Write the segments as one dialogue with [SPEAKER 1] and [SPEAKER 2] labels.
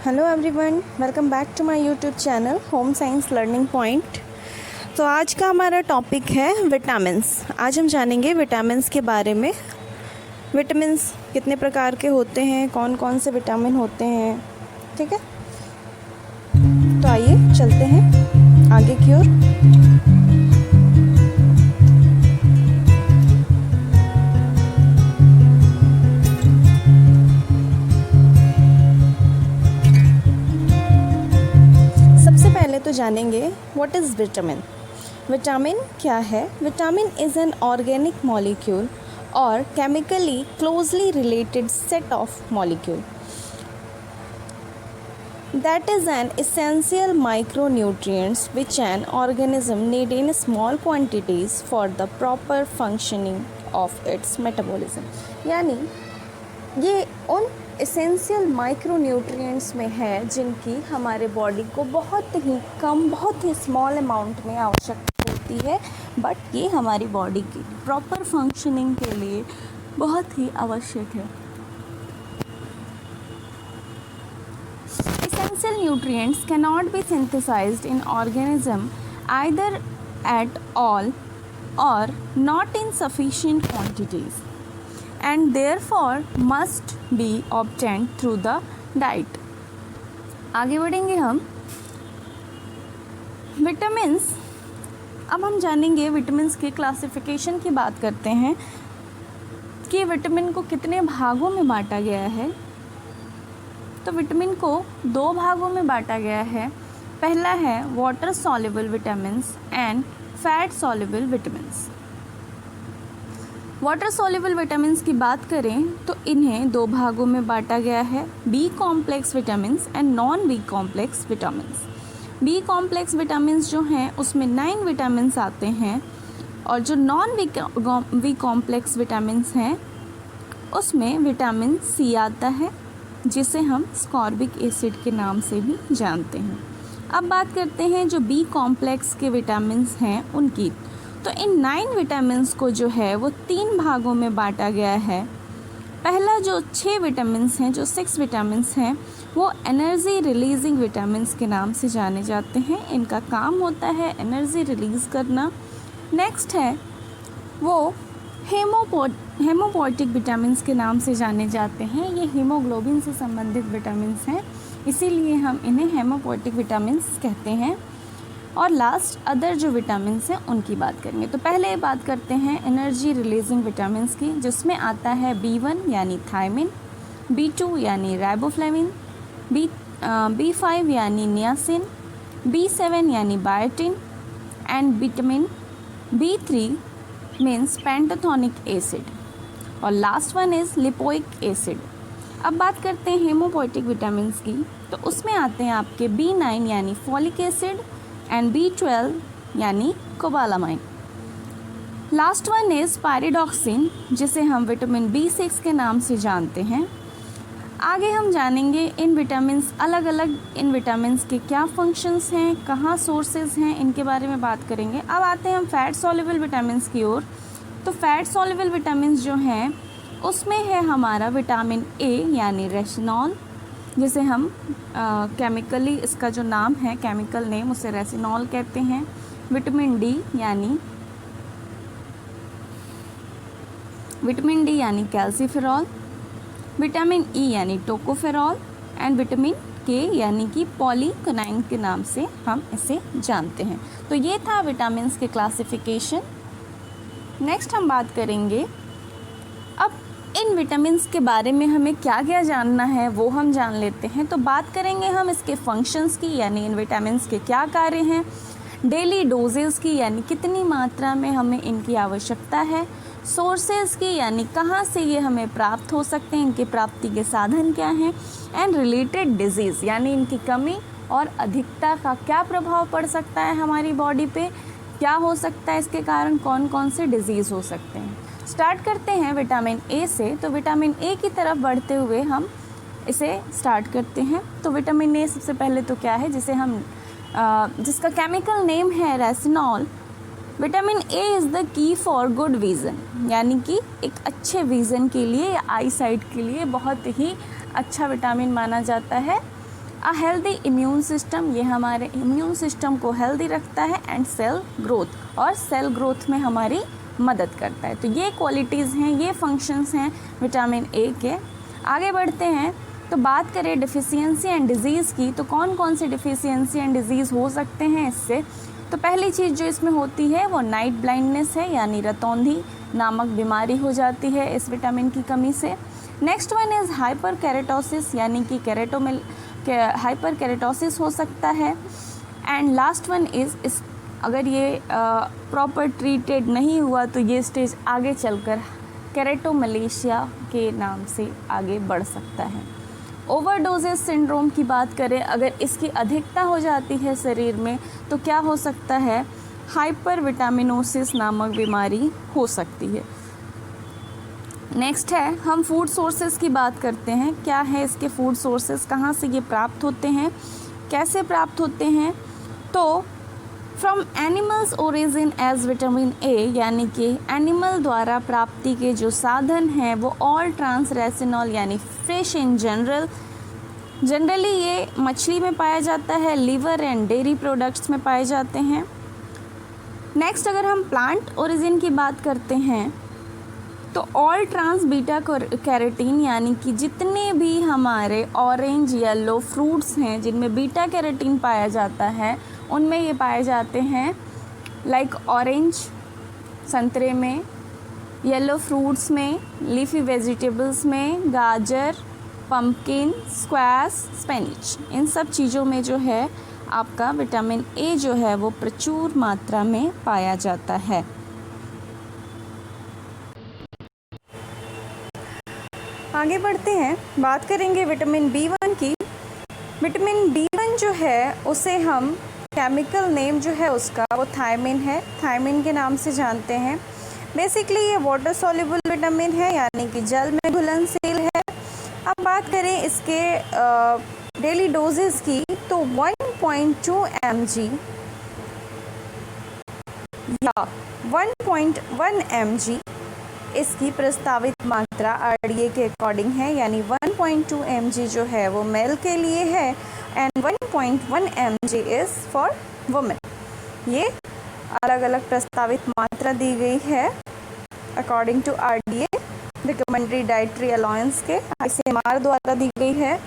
[SPEAKER 1] Hello everyone, welcome back to my YouTube channel home science learning point. तो आज का हमारा टॉपिक है विटामिन्स। आज हम जानेंगे विटामिन्स के बारे में। विटामिन्स कितने प्रकार के होते हैं, कौन कौन से विटामिन होते हैं, ठीक है। तो आइए चलते हैं आगे की ओर। तो जानेंगे व्हाट इज़ विटामिन। विटामिन क्या है? Vitamin is an organic molecule और chemically closely related set of molecule that is an essential micronutrients which an organism need in small quantities for the proper functioning of its metabolism। यानी ये उन essential micronutrients में है जिनकी हमारे body को बहुत ही कम, बहुत ही स्मॉल अमाउंट में आवश्यकता होती है, बट ये हमारी बॉडी की प्रॉपर फंक्शनिंग के लिए बहुत ही आवश्यक है। Essential nutrients cannot be synthesized in organism either at all or not in sufficient quantities and therefore must be obtained through the diet। आगे बढ़ेंगे हम विटामिन्स। अब हम जानेंगे विटामिन्स की क्लासिफिकेशन की बात करते हैं कि विटामिन को कितने भागों में बांटा गया है। तो विटामिन को दो भागों में बांटा गया है। पहला है water soluble vitamins and fat soluble vitamins. Water soluble vitamins की बात करें तो इन्हें दो भागों में बांटा गया है, B complex vitamins and non B complex vitamins. B complex vitamins जो हैं उसमें 9 विटामिन्स आते हैं और जो नॉन बी कॉम्प्लेक्स विटामिन्स हैं उसमें विटामिन सी आता है जिसे हम स्कॉर्बिक एसिड के नाम से भी जानते हैं। अब बात करते हैं जो बी कॉम्प्लेक्स के विटामिन्स हैं उनकी। तो इन 9 विटामिन्स को जो है वो 3 भागों में बांटा गया है। पहला जो 6 विटामिन्स हैं, जो 6 विटामिन्स हैं, वो एनर्जी रिलीजिंग विटामिन्स के नाम से जाने जाते हैं। इनका काम होता है एनर्जी रिलीज़ करना। नेक्स्ट है वो हेमोपोएटिक विटामिन्स के नाम से जाने जाते हैं। ये हीमोग्लोबिन से संबंधित विटामिन्स हैं, इसीलिए हम इन्हें हेमोपोएटिक विटामिन्स कहते हैं। और लास्ट अदर जो विटामिन्स हैं उनकी बात करेंगे। तो पहले बात करते हैं एनर्जी रिलीजिंग विटामिन्स की, जिसमें आता है B1 यानी थायमिन, B2 यानी राइबोफ्लेविन, B5 यानी नियासिन, B7 यानी biotin and vitamin B3 means pantothenic acid और last one is lipoic acid. अब बात करते हैं हेमोपोएटिक विटामिन्स की। तो उसमें आते हैं आपके B9 यानी फॉलिक एसिड एंड B12 यानी cobalamin. Last one is pyridoxine जिसे हम विटामिन B6 के नाम से जानते हैं। आगे हम जानेंगे इन विटामिन्स, अलग अलग इन विटामिन्स के क्या फंक्शंस हैं, कहाँ सोर्सेज हैं, इनके बारे में बात करेंगे। अब आते हैं हम फैट सॉल्युबल विटामिन्स की ओर। तो फैट सॉल्युबल विटामिन्स जो हैं उसमें है हमारा विटामिन ए यानी रेसिनॉल, जिसे हम केमिकली इसका जो नाम है, केमिकल नेम, उसे रेसिनॉल कहते हैं। विटामिन डी यानी कैल्सीफेरॉल, विटामिन ई यानी टोकोफेरॉल एंड विटामिन के यानी कि पॉलीक्विनाइन के नाम से हम इसे जानते हैं। तो ये था विटामिन्स के क्लासिफिकेशन। नेक्स्ट हम बात करेंगे अब इन विटामिन्स के बारे में हमें क्या क्या जानना है वो हम जान लेते हैं। तो बात करेंगे हम इसके फंक्शंस की, यानी इन विटामिन्स के क्या कार्य हैं, डेली डोजेस की यानी कितनी मात्रा में हमें इनकी आवश्यकता है, सोर्सेज की यानी कहाँ से ये हमें प्राप्त हो सकते हैं, इनकी प्राप्ति के साधन क्या हैं, एंड रिलेटेड डिजीज़ यानी इनकी कमी और अधिकता का क्या प्रभाव पड़ सकता है हमारी बॉडी पे, क्या हो सकता है इसके कारण, कौन कौन से डिजीज़ हो सकते हैं। स्टार्ट करते हैं विटामिन ए से। तो विटामिन ए की तरफ बढ़ते हुए हम इसे स्टार्ट करते हैं। तो विटामिन ए सबसे पहले तो क्या है, जिसे हम जिसका केमिकल नेम है retinol. Vitamin A is the key for good vision, यानी कि एक अच्छे विज़न के लिए या आई साइट के लिए बहुत ही अच्छा विटामिन माना जाता है। अ हेल्दी इम्यून सिस्टम, ये हमारे इम्यून सिस्टम को हेल्दी रखता है, एंड सेल ग्रोथ, और सेल ग्रोथ में हमारी मदद करता है। तो ये क्वालिटीज़ हैं, ये फंक्शंस हैं विटामिन ए के। आगे बढ़ते हैं, तो बात करें डिफिशियंसी एंड डिज़ीज़ की, तो कौन कौन से डिफिशियंसी एंड डिज़ीज़ हो सकते हैं इससे। तो पहली चीज़ जो इसमें होती है वो नाइट ब्लाइंडनेस है, यानी रतौंधी नामक बीमारी हो जाती है इस विटामिन की कमी से। Next one is hyper keratosis, यानी कि हाइपर केरेटोसिस हो सकता है। एंड लास्ट वन इज़ अगर ये प्रॉपर ट्रीटेड नहीं हुआ तो ये स्टेज आगे चलकर केरेटोमलेशिया के नाम से आगे बढ़ सकता है। ओवरडोजेस सिंड्रोम की बात करें, अगर इसकी अधिकता हो जाती है शरीर में तो क्या हो सकता है, हाइपर विटामिनोसिस नामक बीमारी हो सकती है। नेक्स्ट है, हम फूड सोर्सेज की बात करते हैं। क्या है इसके फूड सोर्सेज, कहाँ से ये प्राप्त होते हैं, कैसे प्राप्त होते हैं। तो from animals origin as vitamin A, यानी कि एनिमल द्वारा प्राप्ति के जो साधन हैं वो ऑल ट्रांस रेसिनॉल, यानी फिश इन जनरली ये मछली में पाया जाता है, लिवर एंड डेयरी प्रोडक्ट्स में पाए जाते हैं। नेक्स्ट अगर हम प्लांट ओरिजिन की बात करते हैं तो ऑल ट्रांस बीटा कैरोटीन, यानी कि जितने भी हमारे ऑरेंज येलो फ्रूट्स हैं जिनमें बीटा कैरोटीन पाया जाता है उनमें ये पाए जाते हैं, लाइक ऑरेंज संतरे में, येलो फ्रूट्स में, लीफी वेजिटेबल्स में, गाजर, पम्पकिन, स्क्वैश, स्पेनिच, इन सब चीज़ों में जो है आपका विटामिन ए जो है वो प्रचुर मात्रा में पाया जाता है। आगे बढ़ते हैं, बात करेंगे विटामिन बी1 की। विटामिन बी1 जो है उसे हम केमिकल नेम जो है उसका वो थायमिन है, थायमिन के नाम से जानते हैं। बेसिकली ये वाटर सॉल्युबल विटामिन है, यानी कि जल में घुलनशील है। अब बात करें इसके डेली डोजेस की, तो 1.2 mg या 1.1 mg इसकी प्रस्तावित मात्रा RDA के अकॉर्डिंग है, यानी 1.2 mg जो है वो मेल के लिए है and 1.1 mg is for women. ये अलग अलग प्रस्तावित मात्रा दी गई है according to RDA, recommended dietary allowance के ICMR द्वारा दी गई है।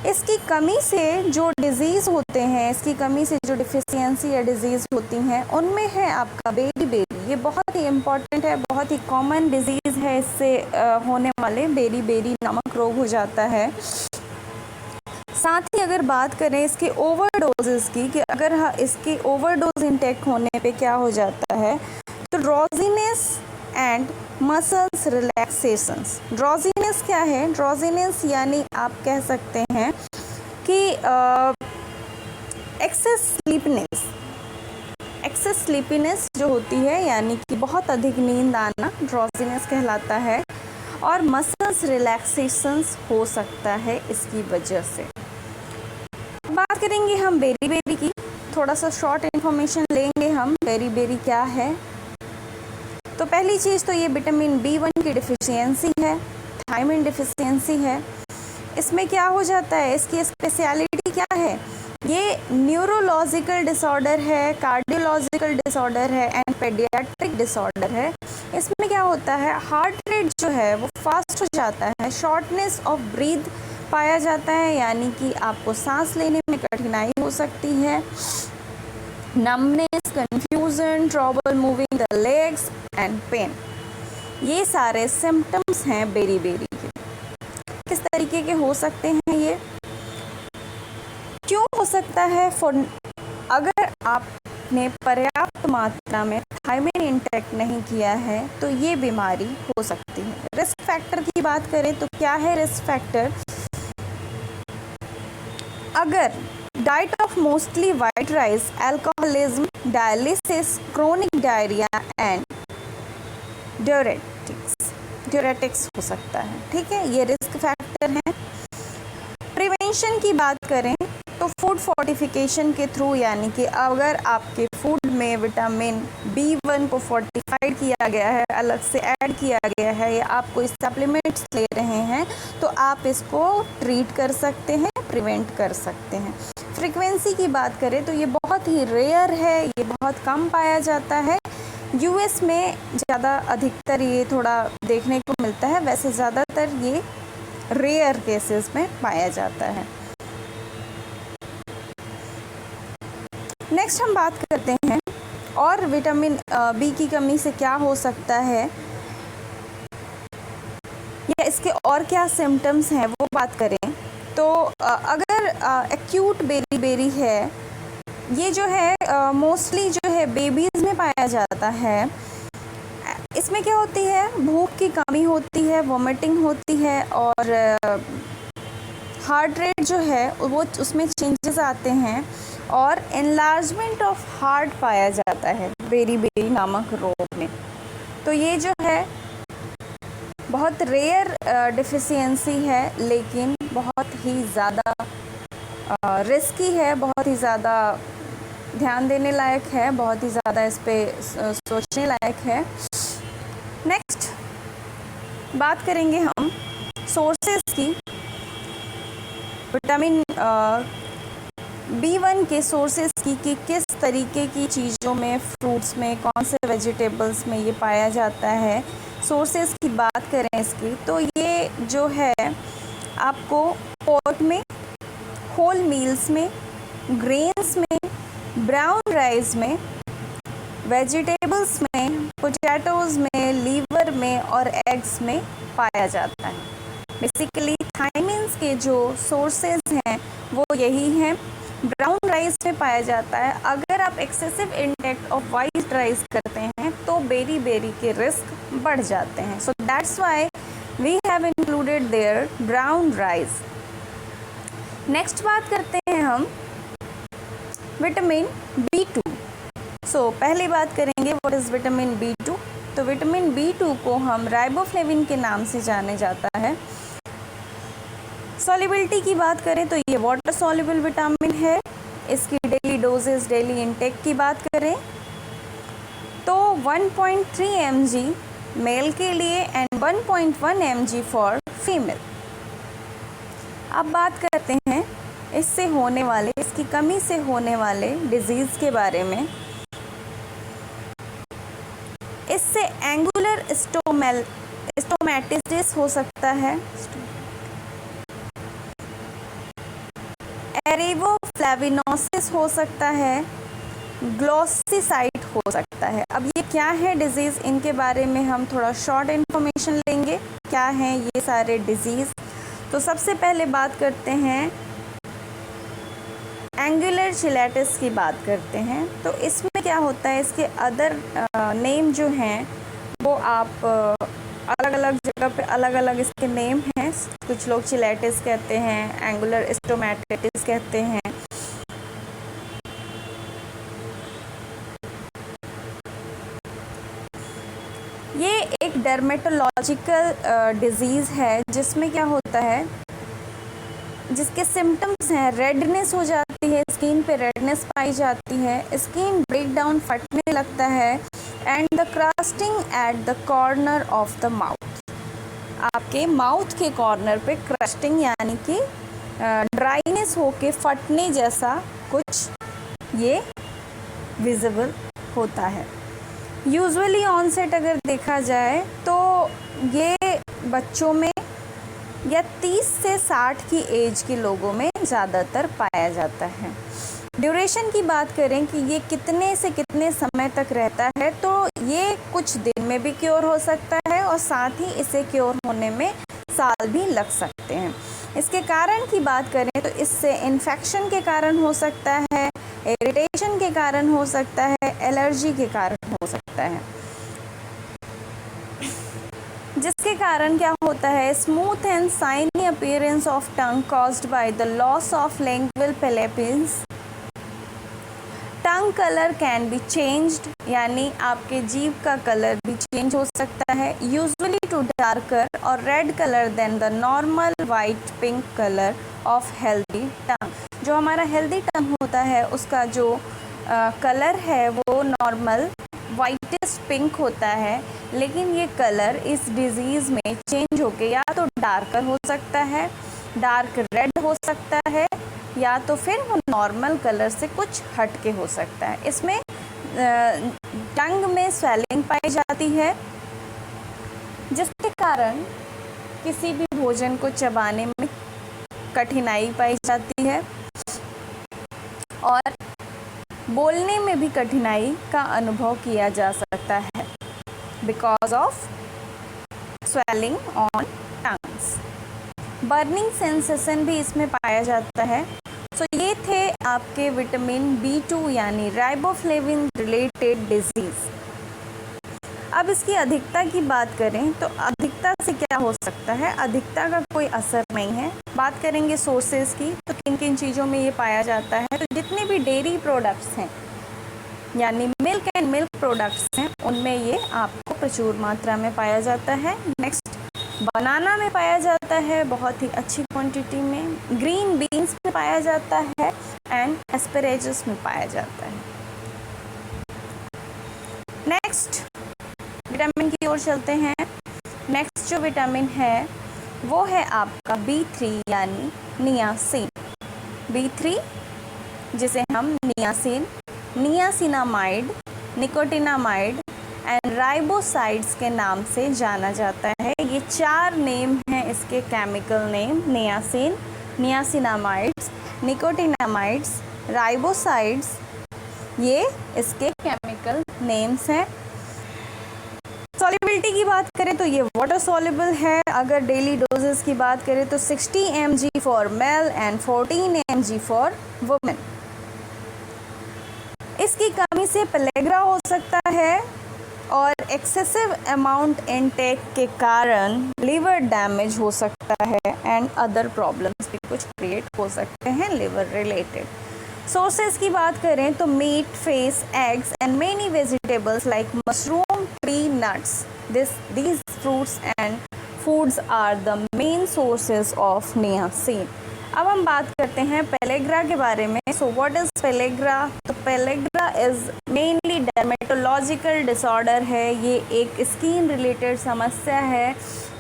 [SPEAKER 1] इसकी कमी से जो डिज़ीज़ होते हैं, इसकी कमी से जो डिफिशियंसी या डिज़ीज़ होती हैं उनमें है आपका बेरी। ये बहुत ही इम्पॉर्टेंट है, बहुत ही कॉमन डिज़ीज़ है, इससे होने वाले बेरी नामक रोग हो जाता है। साथ ही अगर बात करें इसके ओवरडोजेस की, कि अगर इसके ओवरडोज इंटेक होने पे क्या हो जाता है, तो drowsiness and muscles relaxations. Drowsiness क्या है, ड्रॉजीनेस यानी आप कह सकते हैं कि एक्सेस स्लीपीनेस जो होती है, यानी कि बहुत अधिक नींद आना ड्रॉजीनेस कहलाता है, और मसल्स रिलैक्सेशंस हो सकता है इसकी वजह से। बात करेंगे हम बेरी की, थोड़ा सा शॉर्ट इन्फॉर्मेशन लेंगे हम बेरी क्या है। तो पहली चीज़ तो ये विटामिन बी1 की डिफिशियंसी है, थायमिन डिफिशियंसी है। इसमें क्या हो जाता है, इसकी स्पेशलिटी क्या है, ये न्यूरोलॉजिकल डिसऑर्डर है, कार्डियोलॉजिकल डिसऑर्डर है एंड पेडियाट्रिक डिसऑर्डर है। इसमें क्या होता है, हार्ट रेट जो है वो फास्ट हो जाता है, शॉर्टनेस ऑफ ब्रीथ पाया जाता है, यानी कि आपको सांस लेने में कठिनाई हो सकती है, numbness, confusion, trouble moving the legs and pain, ये सारे सिम्टम्स हैं बेरी के। किस तरीके के हो सकते हैं ये, क्यों हो सकता है, अगर आपने पर्याप्त मात्रा में थायमिन इंटेक नहीं किया है तो ये बीमारी हो सकती है। रिस्क फैक्टर की बात करें तो क्या है रिस्क फैक्टर, अगर diet of mostly white rice, alcoholism, dialysis, chronic diarrhoea and diuretics हो सकता है। ठीक है, ये रिस्क फैक्टर हैं। प्रिवेंशन की बात करें तो फूड फोर्टिफिकेशन के थ्रू, यानी कि अगर आपके फूड में विटामिन B1 को फोर्टिफाइड किया गया है, अलग से ऐड किया गया है, या आप कोई सप्लीमेंट्स ले रहे हैं तो आप इसको ट्रीट कर सकते हैं, प्रिवेंट कर सकते हैं। फ्रीक्वेंसी की बात करें तो ये बहुत ही रेयर है, ये बहुत कम पाया जाता है। यूएस में ज़्यादा अधिकतर ये थोड़ा देखने को मिलता है, वैसे ज़्यादातर ये रेयर केसेस में पाया जाता है। नेक्स्ट हम बात करते हैं और विटामिन बी की कमी से क्या हो सकता है या इसके और क्या सिम्टम्स हैं वो बात करें तो अगर एक्यूट बेरी है, ये जो है मोस्टली जो है बेबीज़ में पाया जाता है। इसमें क्या होती है, भूख की कमी होती है, वॉमिटिंग होती है और हार्ट रेट जो है वो उसमें चेंजेस आते हैं और एनलार्जमेंट ऑफ हार्ट पाया जाता है बेरी नामक रोग में। तो ये जो है बहुत रेयर डिफिशियंसी है, लेकिन बहुत ही ज़्यादा रिस्की है, बहुत ही ज़्यादा ध्यान देने लायक है, बहुत ही ज़्यादा इस पे सोचने लायक है। नेक्स्ट बात करेंगे हम सोर्सेस की। विटामिन B1 के सोर्सेस की कि किस तरीके की चीज़ों में, फ्रूट्स में, कौन से वेजिटेबल्स में ये पाया जाता है। सोर्सेस की बात करें इसकी तो ये जो है आपको पोर्क में, होल मील्स में, ग्रेन्स में, ब्राउन राइस में, वेजिटेबल्स में, पोटैटोज़ में, लीवर में और एग्स में पाया जाता है। बेसिकली थायमिन्स के जो सोर्सेज हैं वो यही हैं। ब्राउन राइस में पाया जाता है। अगर आप excessive intake of white rice करते हैं तो बेरी के रिस्क बढ़ जाते हैं। So that's why we have included there brown rice. Next बात करते हैं हम विटामिन B2। सो पहली बात करेंगे व्हाट इज़ विटामिन B2। तो विटामिन B2 को हम राइबोफ्लेविन के नाम से जाने जाता है। सॉल्युबिलिटी की बात करें तो ये वाटर सॉल्युबल विटामिन है। इसकी डेली डोजेस, डेली इनटेक की बात करें तो 1.3 mg मेल के लिए एंड 1.1 mg फॉर फीमेल। अब बात करते हैं इससे होने वाले, इसकी कमी से होने वाले डिजीज़ के बारे में। इससे एंगुलर स्टोमैटिस हो सकता है, एरिवोफ्लैविनोसिस हो सकता है, ग्लोसिसाइट हो सकता है। अब ये क्या है डिजीज़, इनके बारे में हम थोड़ा शॉर्ट इन्फॉर्मेशन लेंगे। क्या हैं ये सारे डिजीज़? तो सबसे पहले बात करते हैं एंगुलर चिलेटिस की बात करते हैं। तो इसमें क्या होता है, इसके अदर नेम जो हैं वो आप अलग अलग जगह पे अलग अलग इसके नेम हैं। कुछ लोग चिलेटिस कहते हैं, एंगुलर स्टोमैटिस कहते हैं। ये एक डर्मेटोलॉजिकल डिजीज़ है जिसमें क्या होता है, जिसके सिम्टम्स हैं रेडनेस हो जाती है, स्किन पे रेडनेस पाई जाती है, स्किन ब्रेकडाउन फटने लगता है and the crusting at the corner of the mouth. आपके माउथ के कॉर्नर पे क्रस्टिंग यानी कि ड्राइनेस होके फटने जैसा कुछ ये विजिबल होता है। यूजुअली ऑनसेट अगर देखा जाए तो ये बच्चों में या 30 से 60 की एज के लोगों में ज़्यादातर पाया जाता है। ड्यूरेशन की बात करें कि ये कितने से कितने समय तक रहता है, तो ये कुछ दिन में भी क्योर हो सकता है और साथ ही इसे क्योर होने में साल भी लग सकते हैं। इसके कारण की बात करें तो इससे इन्फेक्शन के कारण हो सकता है, इरिटेशन के कारण हो सकता है, एलर्जी के कारण हो सकता है, जिसके कारण क्या होता है, smooth and shiny appearance of tongue caused by the loss of lingual पैलेपिन्स। Tongue colour can be changed, यानी आपके जीभ का कलर भी चेंज हो सकता है, यूजुअली टू डार्कर और red colour than the normal white pink colour of healthy tongue. जो हमारा हेल्दी टंग होता है उसका जो कलर है वो नॉर्मल वाइटिश पिंक होता है, लेकिन ये कलर इस डिज़ीज़ में चेंज होके या तो डार्कर हो सकता है, डार्क रेड हो सकता है, या तो फिर वो नॉर्मल कलर से कुछ हट के हो सकता है। इसमें टंग में स्वेलिंग पाई जाती है, जिसके कारण किसी भी भोजन को चबाने में कठिनाई पाई जाती है और बोलने में भी कठिनाई का अनुभव किया जा सकता है because of swelling on tongues. Burning sensation भी इसमें पाया जाता है। तो ये थे आपके विटामिन B2 यानी राइबोफ्लेविन रिलेटेड डिजीज़। अब इसकी अधिकता की बात करें तो अधिकता से क्या हो सकता है, अधिकता का कोई असर नहीं है। बात करेंगे सोर्सेज की, तो किन किन चीज़ों में ये पाया जाता है, तो जितने भी डेयरी प्रोडक्ट्स हैं यानी मिल्क एंड मिल्क प्रोडक्ट्स हैं उनमें ये आपको प्रचुर मात्रा में पाया जाता है। नेक्स्ट बनाना में पाया जाता है बहुत ही अच्छी क्वांटिटी में, ग्रीन बीन्स में पाया जाता है एंड एस्परेगस में पाया जाता है। नेक्स्ट विटामिन की ओर चलते हैं। नेक्स्ट जो विटामिन है वो है आपका B3 यानी नियासिन। B3 जिसे हम नियासिन, नियासिनामाइड, निकोटिनामाइड एंड राइबोसाइड्स के नाम से जाना जाता है। ये 4 नेम हैं इसके केमिकल नेम, नियासिन, नियासिनामाइड्स, निकोटिनामाइड्स, राइबोसाइड्स, ये इसके केमिकल नेम्स हैं। सॉल्युबिलिटी की बात करें तो ये वाटर सॉल्युबल है। अगर डेली डोजेस की बात करें तो 60 mg for male and 14 mg for women. इसकी कमी से पेलेग्रा हो सकता है और एक्सेसिव अमाउंट इनटेक के कारण लिवर डैमेज हो सकता है एंड अदर प्रॉब्लम्स भी कुछ क्रिएट हो सकते हैं लिवर रिलेटेड। सोर्सेज की बात करें तो meat, fish, eggs and many vegetables like mushroom, tree, nuts, these fruits and foods are the main sources of niacin। अब हम बात करते हैं पेलेग्रा के बारे में। So what is pellagra? तो pellagra is mainly dermatological disorder है। ये एक स्किन रिलेटेड समस्या है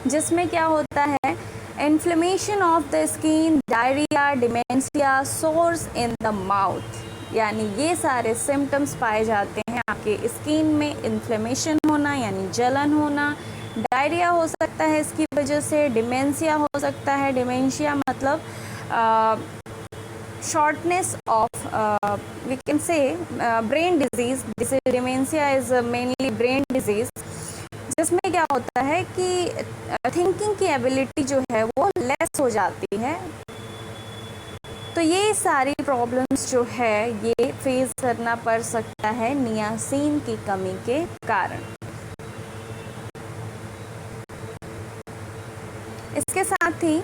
[SPEAKER 1] जिसमें क्या होता है, inflammation of the skin, diarrhoea, dementia, source in the mouth, यानी ये सारे सिम्टम्स पाए जाते हैं आपके स्किन में। इन्फ्लेमेशन होना यानी जलन होना, डायरिया हो सकता है इसकी वजह से, डिमेंशिया हो सकता है, डिमेंशिया मतलब shortness of we can say brain disease, जिसे dementia is mainly brain disease, जिसमें क्या होता है कि थिंकिंग की एबिलिटी जो है वो लेस हो जाती है। तो ये सारी प्रॉब्लम्स जो है ये फेस करना पड़ सकता है नियासिन की कमी के कारण। इसके साथ ही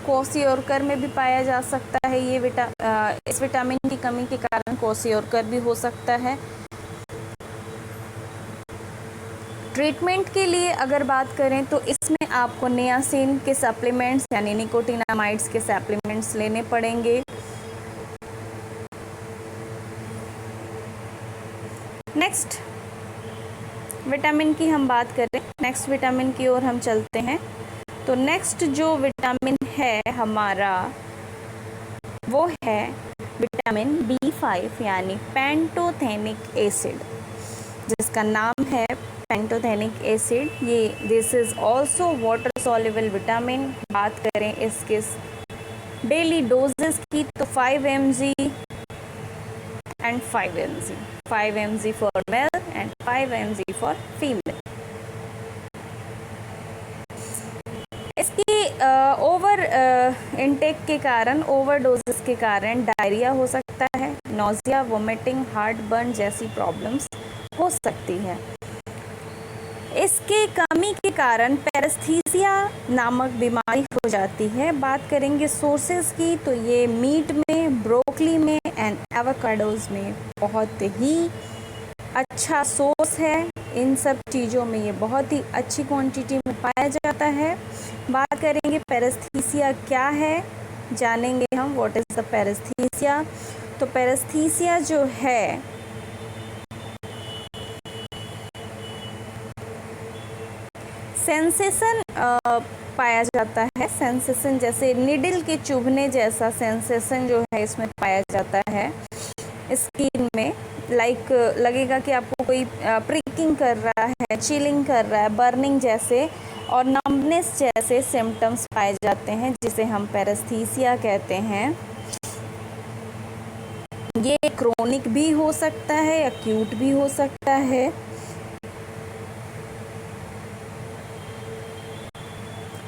[SPEAKER 1] क्वाशियोरकर में भी पाया जा सकता है ये इस विटामिन की कमी के कारण क्वाशियोरकर भी हो सकता है। ट्रीटमेंट के लिए अगर बात करें तो इसमें आपको नियासिन के सप्लीमेंट्स यानी निकोटिनामाइड्स के सप्लीमेंट्स लेने पड़ेंगे। नेक्स्ट विटामिन की हम बात करें, नेक्स्ट विटामिन की ओर हम चलते हैं। तो नेक्स्ट जो विटामिन है हमारा वो है विटामिन B5 यानी पेंटोथेनिक एसिड, जिसका नाम है पेंटोथेनिक एसिड। ये this is also water soluble vitamin. बात करें इसके डेली डोजेस की तो 5 mg and 5 mg, 5 mg for male and 5 mg for female. इसकी ओवर इनटेक के कारण, ओवर डोजेस के कारण डायरिया हो सकता है, नोज़िया, वोमिटिंग, हार्ट बर्न जैसी प्रॉब्लम्स हो सकती है। इसके कमी के कारण पैरेस्थीसिया नामक बीमारी हो जाती है। बात करेंगे सोर्सेज की तो ये मीट में, ब्रोकली में एंड एवोकाडोज में बहुत ही अच्छा सोर्स है। इन सब चीज़ों में ये बहुत ही अच्छी क्वांटिटी में पाया जाता है। बात करेंगे पैरेस्थीसिया क्या है, जानेंगे हम व्हाट इज़ द पैरेस्थीसिया। तो पैरेस्थीसिया जो है सेंसेशन पाया जाता है। सेंसेशन जैसे निडल के चुभने जैसा सेंसेशन जो है इसमें पाया जाता है स्किन में। लाइक लगेगा कि आपको कोई प्रिकिंग कर रहा है, चिलिंग कर रहा है, बर्निंग जैसे और नम्बनेस जैसे सिम्टम्स पाए जाते हैं, जिसे हम पैरेस्थीसिया कहते हैं। ये क्रोनिक भी हो सकता है, एक्यूट भी हो सकता है।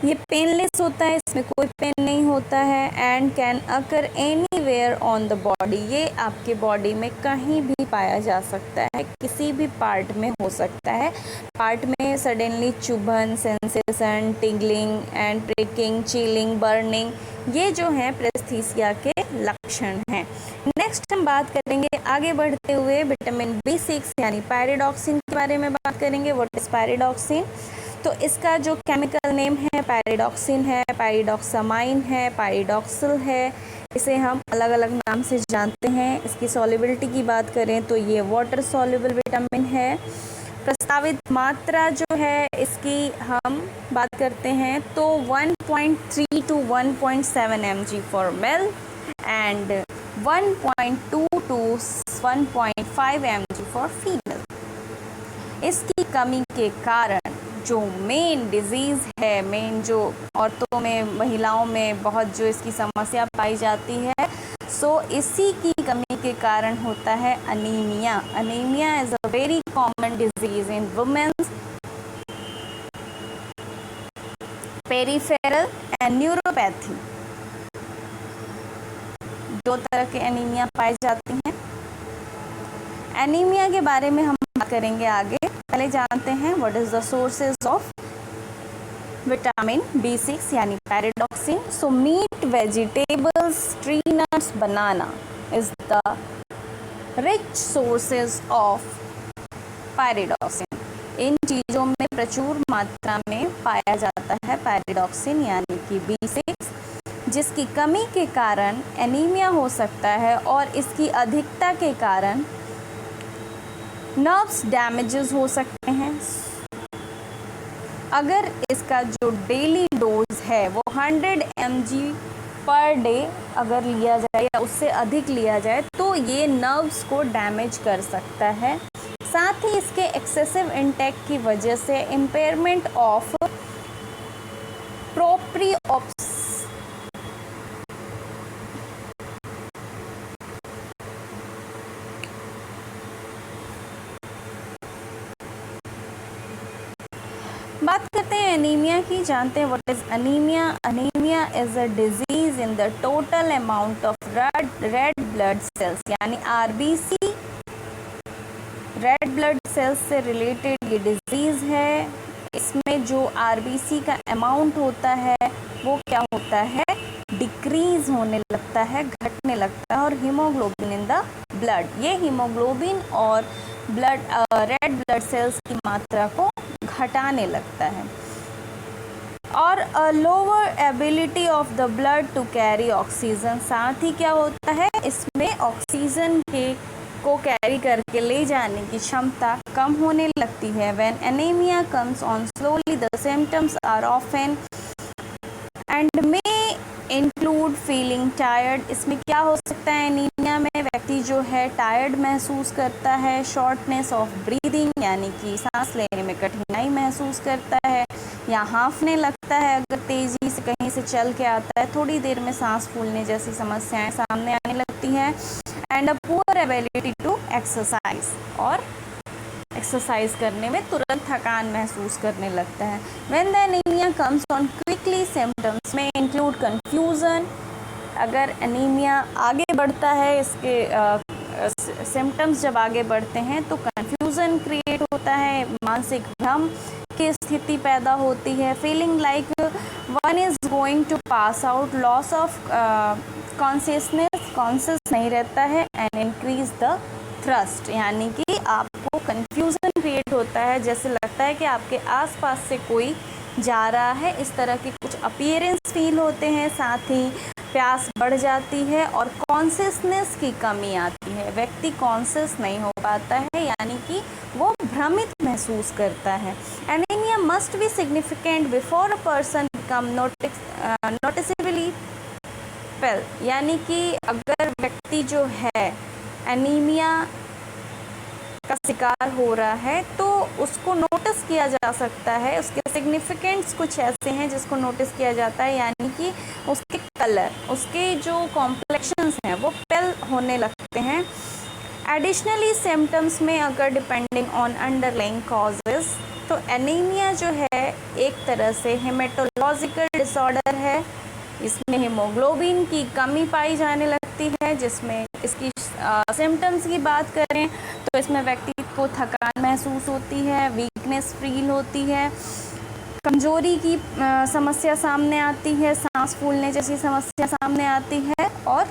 [SPEAKER 1] ये पेनलेस होता है, इसमें कोई पेन नहीं होता है। And can occur anywhere on the body, ये आपके बॉडी में कहीं भी पाया जा सकता है, किसी भी पार्ट में हो सकता है। पार्ट में सडनली चुभन, sensation, tingling and pricking, chilling, burning, ये जो हैं पैरेस्थीसिया के लक्षण हैं। नेक्स्ट हम बात करेंगे आगे बढ़ते हुए विटामिन B6 यानी पायरिडॉक्सिन के बारे में बात करेंगे। What is pyridoxine? तो इसका जो केमिकल नेम है पायरिडॉक्सिन है, पायरिडॉक्सामाइन है, पायरिडॉक्सिल है। इसे हम अलग अलग नाम से जानते हैं। इसकी सॉल्युबिलिटी की बात करें तो ये वाटर सॉल्युबल विटामिन है। प्रस्तावित मात्रा जो है इसकी हम बात करते हैं तो 1.3 to 1.7 mg for male and 1.2 to 1.5 mg for female। इसकी कमी के कारण जो मेन डिजीज़ है, मेन जो औरतों में, महिलाओं में बहुत जो इसकी समस्या पाई जाती है, सो इसी की कमी के कारण होता है anaemia. Anaemia is a very common disease in womens. Peripheral and neuropathy, दो तरह के एनीमिया पाए जाते हैं। एनीमिया के बारे में हम बात करेंगे आगे। पहले जानते हैं what is the sources of vitamin B6 यानी pyridoxine. So meat, vegetables, tree nuts, banana is the rich sources of pyridoxine. इन चीज़ों में प्रचुर मात्रा में पाया जाता है पैरिडॉक्सिन यानी कि B6, जिसकी कमी के कारण एनीमिया हो सकता है और इसकी अधिकता के कारण नर्व्स डैमेजेस हो सकते हैं। अगर इसका जो डेली डोज है वो 100 mg पर डे अगर लिया जाए या उससे अधिक लिया जाए तो ये नर्व्स को डैमेज कर सकता है। साथ ही इसके एक्सेसिव इंटेक की वजह से इम्पेयरमेंट ऑफ प्रोप्रियोप्स बात करते हैं एनीमिया की। जानते हैं what is anaemia. Anaemia is a disease in the total amount of red blood sales यानी RBC, रेड ब्लड सेल्स से रिलेटेड ये डिजीज है। इसमें जो RBC का अमाउंट होता है वो क्या होता है, डिक्रीज होने लगता है, घटने लगता है। और हीमोग्लोबिन इन द ब्लड, ये हीमोग्लोबिन और रेड ब्लड सेल्स की मात्रा को घटाने लगता है। और lower ability of the blood to carry oxygen, साथ ही क्या होता है इसमें ऑक्सीजन को कैरी करके ले जाने की क्षमता कम होने लगती है। When anaemia comes on slowly the symptoms are often and may include feeling tired. इसमें क्या हो सकता है, एनीमिया में व्यक्ति जो है टायर्ड महसूस करता है, शॉर्टनेस ऑफ ब्रीदिंग यानी कि सांस लेने में कठिनाई महसूस करता है, या हाँफने लगता है अगर तेज़ी से कहीं से चल के आता है, थोड़ी देर में सांस फूलने जैसी समस्याएं सामने आने लगती हैं। And a poor ability to exercise, और एक्सरसाइज करने में तुरंत थकान महसूस करने लगता है। When the anaemia comes on quickly symptoms में इंक्लूड कन्फ्यूज़न, अगर एनीमिया आगे बढ़ता है, इसके सिम्टम्स जब आगे बढ़ते हैं तो कन्फ्यूज़न क्रिएट होता है, मानसिक भ्रम की स्थिति पैदा होती है। Feeling like one is going to pass out, loss of consciousness, conscious नहीं रहता है, एंड इंक्रीज द थ्रस्ट यानी कि आपको कन्फ्यूज़न क्रिएट होता है, जैसे लगता है कि आपके आसपास से कोई जा रहा है, इस तरह के कुछ अपीयरेंस फील होते हैं। साथ ही प्यास बढ़ जाती है और कॉन्शियसनेस की कमी आती है। व्यक्ति कॉन्शियस नहीं हो पाता है, यानी कि वो भ्रमित महसूस करता है। Anaemia must be significant before a person become noticeably pale, यानी कि अगर व्यक्ति जो है एनीमिया का शिकार हो रहा है तो उसको नोटिस किया जा सकता है। उसके सिग्निफिकेंट्स कुछ ऐसे हैं जिसको नोटिस किया जाता है, यानी कि उसके कलर, उसके जो कॉम्प्लेक्शंस हैं वो पेल होने लगते हैं। एडिशनली सिम्टम्स में अगर डिपेंडिंग ऑन अंडरलाइंग कॉजेज, तो एनीमिया जो है एक तरह से हेमेटोलॉजिकल डिसऑर्डर है। इसमें हीमोग्लोबिन की कमी पाई जाने लगती है, जिसमें इसकी सिम्टम्स की बात करें तो इसमें व्यक्ति को थकान महसूस होती है, वीकनेस फील होती है, कमजोरी की समस्या सामने आती है, सांस फूलने जैसी समस्या सामने आती है और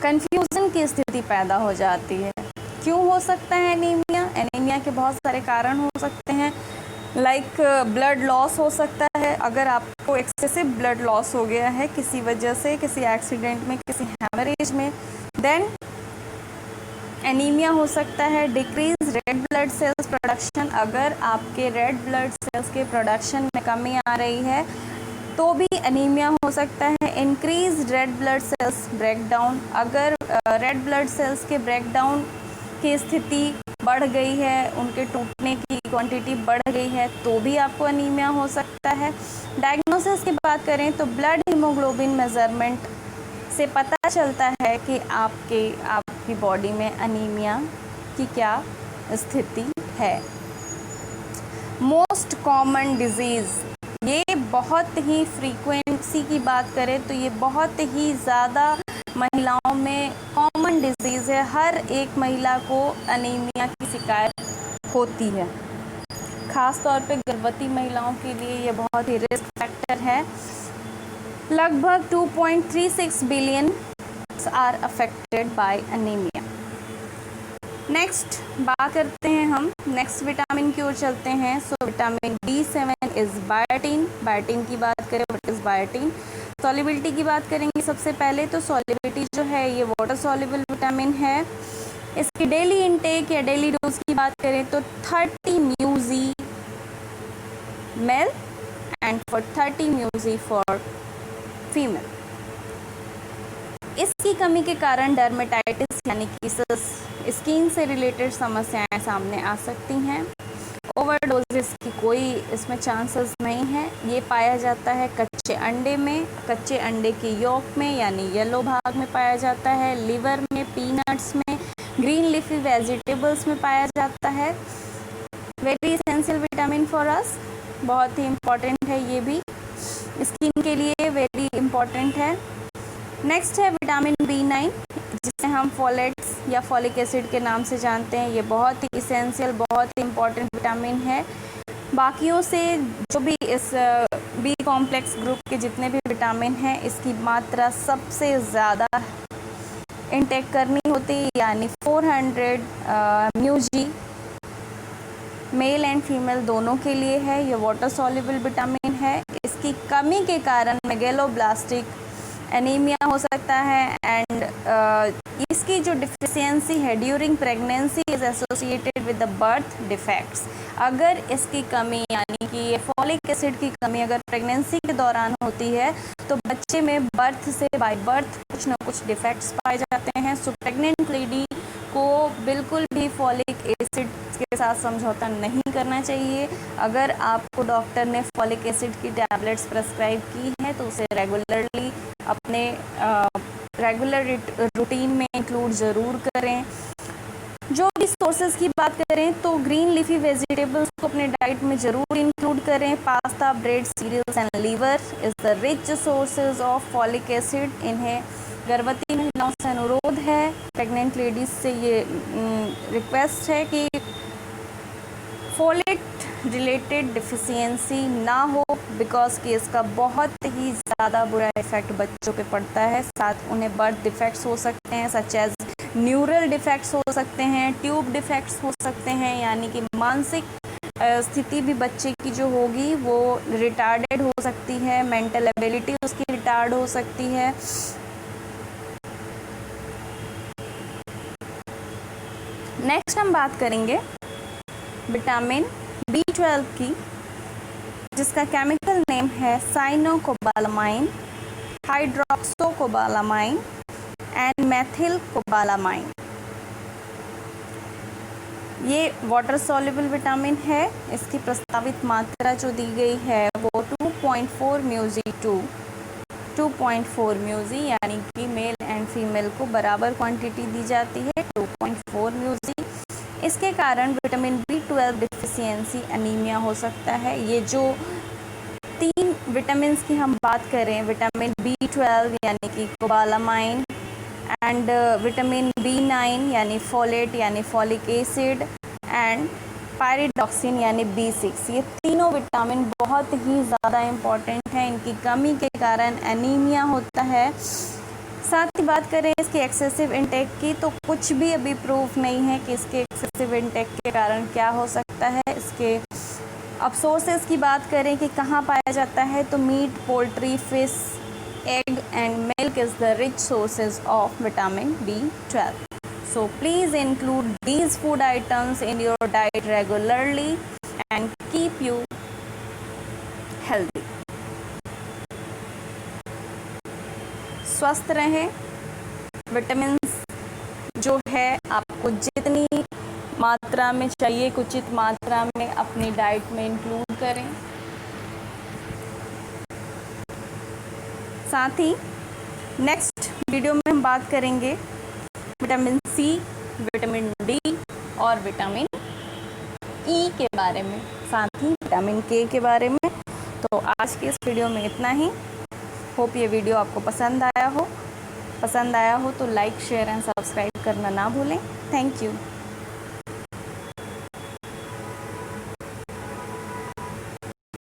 [SPEAKER 1] कंफ्यूजन की स्थिति पैदा हो जाती है। क्यों हो सकता है एनीमिया? एनीमिया के बहुत सारे कारण हो सकते हैं, लाइक ब्लड लॉस हो सकता है। अगर आपको एक्सेसिव ब्लड लॉस हो गया है किसी वजह से, किसी एक्सीडेंट में, किसी हेमरेज में, देन एनीमिया हो सकता है। Decrease red blood sales production, अगर आपके रेड ब्लड सेल्स के प्रोडक्शन में कमी आ रही है तो भी एनीमिया हो सकता है। Increase red blood sales breakdown, अगर रेड ब्लड सेल्स के ब्रेकडाउन की स्थिति बढ़ गई है, उनके टूटने की क्वांटिटी बढ़ गई है तो भी आपको एनीमिया हो सकता है। डायग्नोसिस की बात करें तो ब्लड हीमोग्लोबिन मेजरमेंट से पता चलता है कि आपकी बॉडी में एनीमिया की क्या स्थिति है। मोस्ट कॉमन डिजीज़, ये बहुत ही फ्रीक्वेंसी की बात करें तो ये बहुत ही ज़्यादा महिलाओं में कॉमन डिजीज़ है। हर एक महिला को एनीमिया की शिकायत होती है, ख़ास तौर पे गर्भवती महिलाओं के लिए ये बहुत ही रिस्क फैक्टर है। लगभग 2.36 billion are affected by anaemia. Next बात करते हैं हम, नेक्स्ट विटामिन की ओर चलते हैं। So vitamin B7 is biotin. Biotin की बात करें, व्हाट इज़ बायोटीन? सॉल्युबिलिटी की बात करेंगे सबसे पहले, तो सॉल्युबिलिटी जो है ये वाटर सॉल्युबल विटामिन है। इसकी डेली इनटेक या डेली डोज की बात करें तो 30 mu g male and for 30 mu g for female. इसकी कमी के कारण डर्मेटाइटिस यानी कि स्किन से रिलेटेड समस्याएं सामने आ सकती हैं। ओवरडोजेस की कोई इसमें चांसेस नहीं है। ये पाया जाता है कच्चे अंडे में, कच्चे अंडे के यॉक में यानी येलो भाग में पाया जाता है, लिवर में, पीनट्स में, ग्रीन लीफी वेजिटेबल्स में पाया जाता है। Very essential vitamin for us, बहुत ही इम्पॉर्टेंट है, ये भी स्किन के लिए वेरी इम्पॉर्टेंट है। नेक्स्ट है विटामिन B9, जिसे हम फॉलेट्स या फॉलिक एसिड के नाम से जानते हैं। ये बहुत ही इसेंशियल, बहुत ही इम्पॉर्टेंट विटामिन है। बाकियों से जो भी इस बी कॉम्प्लेक्स ग्रुप के जितने भी विटामिन हैं, इसकी मात्रा सबसे ज़्यादा इंटेक करनी होती है, यानी 400 म्यूजी मेल एंड फीमेल दोनों के लिए है। ये वाटर सॉल्युबल विटामिन है। इसकी कमी के कारण मेगेलोब्लास्टिक एनीमिया हो सकता है एंड इसकी जो डिफिशियंसी है during pregnancy is associated with the birth defects. अगर इसकी कमी यानी कि ये फॉलिक एसिड की कमी अगर प्रेगनेंसी के दौरान होती है तो बच्चे में बर्थ से बाय बर्थ कुछ ना कुछ डिफेक्ट्स पाए जाते हैं। सो प्रेग्नेंट लेडी को बिल्कुल भी फॉलिक एसिड के साथ समझौता नहीं करना चाहिए। अगर आपको डॉक्टर ने फॉलिक एसिड की टैबलेट्स प्रेस्क्राइब की हैं तो उसे रेगुलरली अपने रेगुलर रूटीन में इंक्लूड ज़रूर करें। जो भी सोर्सेज की बात करें तो ग्रीन लीफी वेजिटेबल्स को अपने डाइट में ज़रूर इंक्लूड करें। Pasta, bread, cereals and liver is the rich sources of folic acid. इन्हें गर्भवती महिलाओं से अनुरोध है, प्रेग्नेंट लेडीज़ से ये रिक्वेस्ट है कि फोलेट रिलेटेड डिफिशियंसी ना हो, बिकॉज कि इसका बहुत ही ज़्यादा बुरा इफ़ेक्ट बच्चों पे पड़ता है। साथ उन्हें बर्थ डिफेक्ट्स हो सकते हैं, सच एज न्यूरल डिफेक्ट्स हो सकते हैं, ट्यूब डिफेक्ट्स हो सकते हैं, यानी कि मानसिक स्थिति भी बच्चे की जो होगी वो रिटार्डेड हो सकती है, मेंटल एबिलिटी उसकी रिटार्ड हो सकती है। नेक्स्ट हम बात करेंगे विटामिन B12 की, जिसका केमिकल नेम है साइनोकोबालामाइन, हाइड्रोक्सोकोबालामाइन एंड मेथिलकोबालामाइन। ये वाटर सॉल्युबल विटामिन है। इसकी प्रस्तावित मात्रा जो दी गई है वो 2.4 म्यूजी टू 2.4 म्यूजी, यानी कि मेल एंड फीमेल को बराबर क्वांटिटी दी जाती है, 2.4 म्यूजी। इसके कारण विटामिन B12 डिफिशियंसी एनीमिया हो सकता है। ये जो 3 विटामिन की हम बात करें, विटामिन B12 यानी कि कोबालामाइन एंड विटामिन B9 यानी फोलेट यानी फॉलिक एसिड एंड पायरिडॉक्सिन यानी B6, ये तीनों विटामिन बहुत ही ज़्यादा इम्पॉर्टेंट हैं। इनकी कमी के कारण एनीमिया होता है। साथ ही बात करें इसके एक्सेसिव इंटेक की, तो कुछ भी अभी प्रूफ नहीं है कि इसके एक्सेसिव इंटेक के कारण क्या हो सकता है। इसके अब सोर्सेज की बात करें कि कहाँ पाया जाता है, तो meat, poultry, fish, egg and milk is the rich sources of vitamin B12. So please include these food items in your diet regularly and keep you healthy. स्वस्थ रहें। विटामिन जो है आपको जितनी मात्रा में चाहिए, उचित मात्रा में अपनी डाइट में इंक्लूड करें। साथ ही नेक्स्ट वीडियो में हम बात करेंगे विटामिन C, विटामिन D और विटामिन E के बारे में, साथ ही विटामिन K के बारे में। तो आज के इस वीडियो में इतना ही। होप ये वीडियो आपको पसंद आया हो तो लाइक, शेयर एंड सब्सक्राइब करना ना भूलें। Thank you.